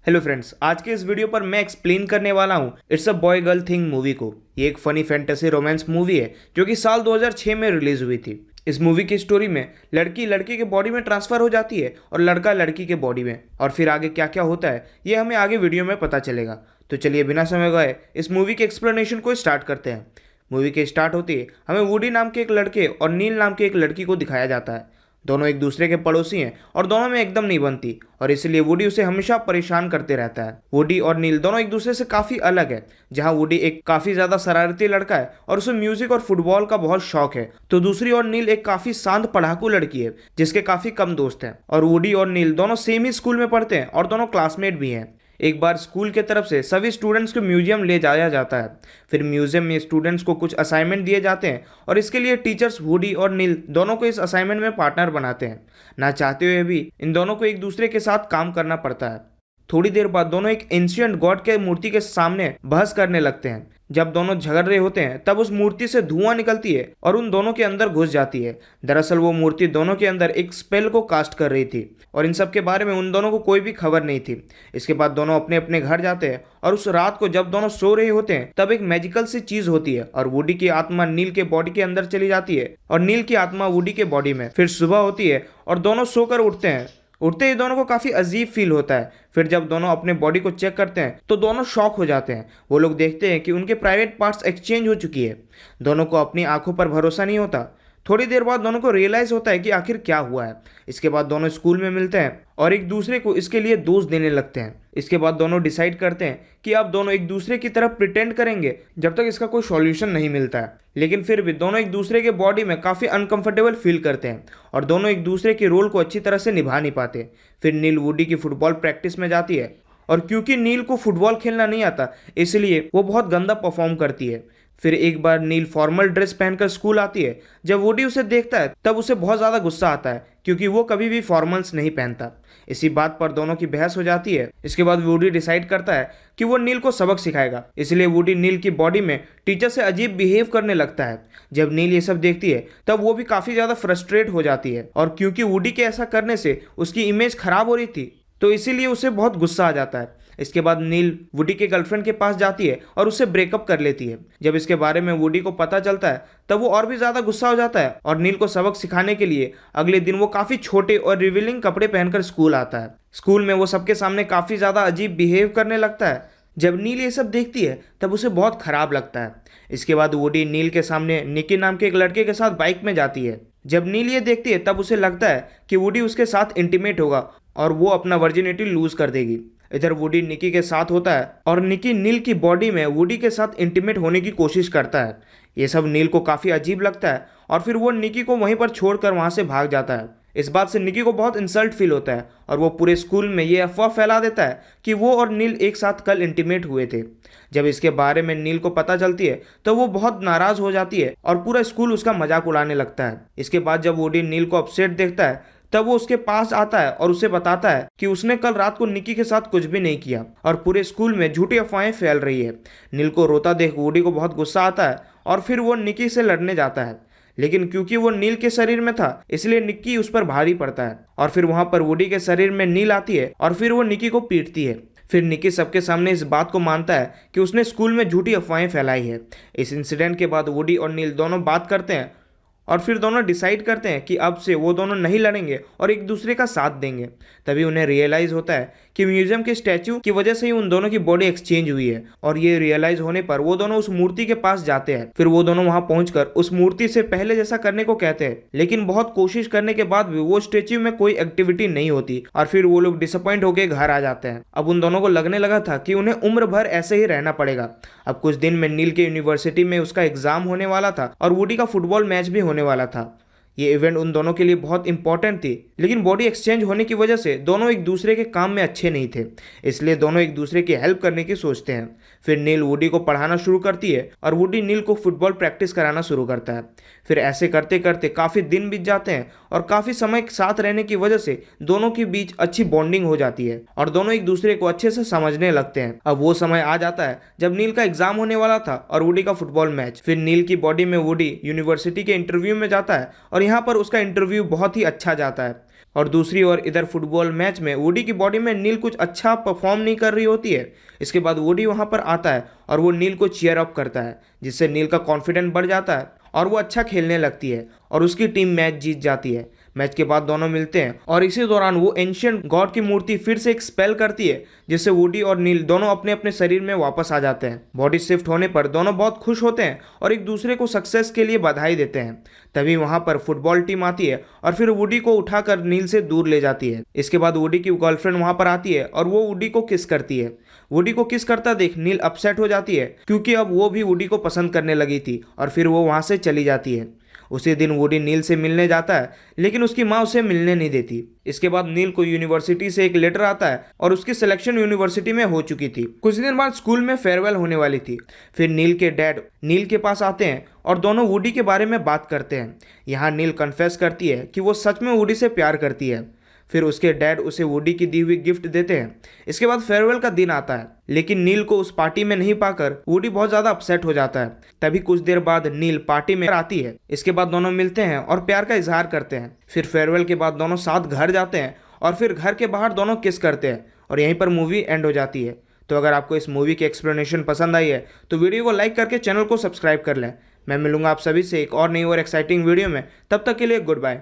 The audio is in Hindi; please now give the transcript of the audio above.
हेलो फ्रेंड्स, आज के इस वीडियो पर मैं एक्सप्लेन करने वाला हूँ it's a boy girl thing movie को। ये एक फनी फैंटेसी रोमांस मूवी है जो कि साल 2006 में रिलीज हुई थी। इस मूवी की स्टोरी में लड़की लड़के के बॉडी में ट्रांसफर हो जाती है और लड़का लड़की के बॉडी में, और फिर आगे क्या क्या होता है ये हमें आगे वीडियो में पता चलेगा। तो चलिए बिना समय गए इस मूवी के एक्सप्लेनेशन को स्टार्ट करते हैं। मूवी के स्टार्ट होती है हमें वुडी नाम के एक लड़के और नील नाम की एक लड़की को दिखाया जाता है। दोनों एक दूसरे के पड़ोसी हैं और दोनों में एकदम नहीं बनती, और इसलिए वुडी उसे हमेशा परेशान करते रहता है। वुडी और नील दोनों एक दूसरे से काफी अलग है। जहां वुडी एक काफी ज्यादा शरारती लड़का है और उसे म्यूजिक और फुटबॉल का बहुत शौक है, तो दूसरी ओर नील एक काफी शांत पढ़ाकू लड़की है जिसके काफी कम दोस्त हैं। और वुडी और नील दोनों सेम ही स्कूल में पढ़ते हैं और दोनों क्लासमेट भी हैं। एक बार स्कूल के तरफ से सभी स्टूडेंट्स को म्यूजियम ले जाया जाता है। फिर म्यूजियम में स्टूडेंट्स को कुछ असाइनमेंट दिए जाते हैं और इसके लिए टीचर्स वुडी और नील दोनों को इस असाइनमेंट में पार्टनर बनाते हैं। ना चाहते हुए भी इन दोनों को एक दूसरे के साथ काम करना पड़ता है। थोड़ी देर बाद दोनों एक एंशिएंट गॉड के मूर्ति के सामने बहस करने लगते हैं। जब दोनों झगड़ रहे होते हैं तब उस मूर्ति से धुआं निकलती है और उन दोनों के अंदर घुस जाती है। दरअसल वो मूर्ति दोनों के अंदर एक स्पेल को कास्ट कर रही थी और इन सब के बारे में उन दोनों को कोई भी खबर नहीं थी। इसके बाद दोनों अपने अपने घर जाते हैं और उस रात को जब दोनों सो रहे होते हैं तब एक मैजिकल सी चीज होती है और वुडी की आत्मा नील के बॉडी के अंदर चली जाती है और नील की आत्मा वुडी के बॉडी में। फिर सुबह होती है और दोनों सोकर उठते हैं। उठते ही दोनों को काफी अजीब फील होता है। फिर जब दोनों अपने बॉडी को चेक करते हैं तो दोनों शॉक हो जाते हैं। वो लोग देखते हैं कि उनके प्राइवेट पार्ट्स एक्सचेंज हो चुकी है। दोनों को अपनी आंखों पर भरोसा नहीं होता। थोड़ी देर बाद दोनों को रियलाइज होता है कि आखिर क्या हुआ है। इसके बाद दोनों स्कूल में मिलते हैं और एक दूसरे को इसके लिए दोष देने लगते हैं। इसके बाद दोनों डिसाइड करते हैं कि अब दोनों एक दूसरे की तरफ प्रिटेंड करेंगे जब तक इसका कोई सॉल्यूशन नहीं मिलता है। लेकिन फिर भी दोनों एक दूसरे के बॉडी में काफ़ी अनकंफर्टेबल फील करते हैं और दोनों एक दूसरे के रोल को अच्छी तरह से निभा नहीं पाते। फिर नील वुडी की फुटबॉल प्रैक्टिस में जाती है और क्योंकि नील को फुटबॉल खेलना नहीं आता इसलिए वो बहुत गंदा परफॉर्म करती है। फिर एक बार नील फॉर्मल ड्रेस पहनकर स्कूल आती है। जब वुडी उसे देखता है तब उसे बहुत ज़्यादा गुस्सा आता है क्योंकि वो कभी भी फॉर्मल्स नहीं पहनता। इसी बात पर दोनों की बहस हो जाती है। इसके बाद वुडी डिसाइड करता है कि वो नील को सबक सिखाएगा, इसलिए वुडी नील की बॉडी में टीचर से अजीब बिहेव करने लगता है। जब नील ये सब देखती है तब वो भी काफ़ी ज़्यादा फ्रस्ट्रेट हो जाती है और क्योंकि वुडी के ऐसा करने से उसकी इमेज खराब हो रही थी तो इसीलिए उसे बहुत गुस्सा आ जाता है। इसके बाद नील वुडी के गर्लफ्रेंड के पास जाती है और उससे ब्रेकअप कर लेती है। जब इसके बारे में वुडी को पता चलता है तब वो और भी ज़्यादा गुस्सा हो जाता है और नील को सबक सिखाने के लिए अगले दिन वो काफ़ी छोटे और रिवीलिंग कपड़े पहनकर स्कूल आता है। स्कूल में वो सबके सामने काफ़ी ज़्यादा अजीब बिहेव करने लगता है। जब नील ये सब देखती है तब उसे बहुत खराब लगता है। इसके बाद वुडी नील के सामने निकी नाम के एक लड़के के साथ बाइक में जाती है। जब नील ये देखती है तब उसे लगता है कि वुडी उसके साथ इंटीमेट होगा और वो अपना वर्जिनिटी लूज कर देगी। इधर वुडी निकी के साथ होता है और निकी नील की बॉडी में वुडी के साथ इंटीमेट होने की कोशिश करता है। ये सब नील को काफ़ी अजीब लगता है और फिर वो निकी को वहीं पर छोड़कर वहाँ से भाग जाता है। इस बात से निकी को बहुत इंसल्ट फील होता है और वो पूरे स्कूल में ये अफवाह फैला देता है कि वो और नील एक साथ कल इंटीमेट हुए थे। जब इसके बारे में नील को पता चलती है तो वो बहुत नाराज़ हो जाती है और पूरा स्कूल उसका मजाक उड़ाने लगता है। इसके बाद जब वुडी नील को अपसेट देखता है तब वो उसके पास आता है और उसे बताता है कि उसने कल रात को निकी के साथ कुछ भी नहीं किया और पूरे स्कूल में झूठी अफवाहें फैल रही है। नील को रोता देख वुडी को बहुत गुस्सा आता है और फिर वो निकी से लड़ने जाता है, लेकिन क्योंकि वो नील के शरीर में था इसलिए निकी उस पर भारी पड़ता है और फिर वहां पर वुडी के शरीर में नील आती है और फिर वो निकी को पीटती है। फिर निकी सबके सामने इस बात को मानता है कि उसने स्कूल में झूठी अफवाहें फैलाई है। इस इंसिडेंट के बाद वुडी और नील दोनों बात करते हैं और फिर दोनों डिसाइड करते हैं कि अब से वो दोनों नहीं लड़ेंगे और एक दूसरे का साथ देंगे। तभी उन्हें रियलाइज़ होता है कि म्यूजियम के स्टैचू की वजह से ही उन दोनों की बॉडी एक्सचेंज हुई है, और ये रियलाइज होने पर वो दोनों उस मूर्ति के पास जाते हैं। फिर वो दोनों वहां पहुंचकर उस मूर्ति से पहले जैसा करने को कहते हैं, लेकिन बहुत कोशिश करने के बाद भी वो स्टैचू में कोई एक्टिविटी नहीं होती और फिर वो लोग डिसअपॉइंट होकर घर आ जाते हैं। अब उन दोनों को लगने लगा था कि उन्हें उम्र भर ऐसे ही रहना पड़ेगा। अब कुछ दिन में नील के यूनिवर्सिटी में उसका एग्जाम होने वाला था और वुडी का फुटबॉल मैच भी होने वाला था। ये इवेंट उन दोनों के लिए बहुत इंपॉर्टेंट थी, लेकिन बॉडी एक्सचेंज होने की वजह से दोनों एक दूसरे के काम में अच्छे नहीं थे, इसलिए दोनों एक दूसरे की हेल्प करने की सोचते हैं। फिर नील वुडी को पढ़ाना शुरू करती है और वुडी नील को फुटबॉल प्रैक्टिस कराना शुरू करता है। फिर ऐसे करते करते काफ़ी दिन बीत जाते हैं और काफ़ी समय साथ रहने की वजह से दोनों के बीच अच्छी बॉन्डिंग हो जाती है और दोनों एक दूसरे को अच्छे से समझने लगते हैं। अब वो समय आ जाता है जब नील का एग्जाम होने वाला था और वुडी का फुटबॉल मैच। फिर नील की बॉडी में वुडी यूनिवर्सिटी के इंटरव्यू में जाता है और यहाँ पर उसका इंटरव्यू बहुत ही अच्छा जाता है। और दूसरी ओर इधर फुटबॉल मैच में वुडी की बॉडी में नील कुछ अच्छा परफॉर्म नहीं कर रही होती है। इसके बाद वुडी वहां पर आता है और वो नील को चीयर अप करता है, जिससे नील का कॉन्फिडेंस बढ़ जाता है और वो अच्छा खेलने लगती है और उसकी टीम मैच जीत जाती है। मैच के बाद दोनों मिलते हैं और इसी दौरान वो एंशियंट गॉड की मूर्ति फिर से एक स्पेल करती है, जिससे वुडी और नील दोनों अपने अपने शरीर में वापस आ जाते हैं। बॉडी शिफ्ट होने पर दोनों बहुत खुश होते हैं और एक दूसरे को सक्सेस के लिए बधाई देते हैं। तभी वहां पर फुटबॉल टीम आती है और फिर वुडी को उठाकर नील से दूर ले जाती है। इसके बाद वुडी की गर्लफ्रेंड वहां पर आती है और वो वुडी को किस करती है। वुडी को किस करता देख नील अपसेट हो जाती है, क्योंकि अब वो भी वुडी को पसंद करने लगी थी और फिर वो वहां से चली जाती है। उसी दिन वुडी नील से मिलने जाता है, लेकिन उसकी माँ उसे मिलने नहीं देती। इसके बाद नील को यूनिवर्सिटी से एक लेटर आता है और उसकी सिलेक्शन यूनिवर्सिटी में हो चुकी थी। कुछ दिन बाद स्कूल में फेयरवेल होने वाली थी। फिर नील के डैड नील के पास आते हैं और दोनों वुडी के बारे में बात करते हैं। यहाँ नील कन्फेस करती है कि वो सच में वुडी से प्यार करती है। फिर उसके डैड उसे वुडी की दी हुई गिफ्ट देते हैं। इसके बाद फेयरवेल का दिन आता है, लेकिन नील को उस पार्टी में नहीं पाकर वुडी बहुत ज़्यादा अपसेट हो जाता है। तभी कुछ देर बाद नील पार्टी में आती है। इसके बाद दोनों मिलते हैं और प्यार का इजहार करते हैं। फिर फेयरवेल के बाद दोनों साथ घर जाते हैं और फिर घर के बाहर दोनों किस करते हैं और यहीं पर मूवी एंड हो जाती है। तो अगर आपको इस मूवी की एक्सप्लेनेशन पसंद आई है तो वीडियो को लाइक करके चैनल को सब्सक्राइब कर लें। मैं मिलूंगा आप सभी से एक और नई और एक्साइटिंग वीडियो में। तब तक के लिए गुड बाय।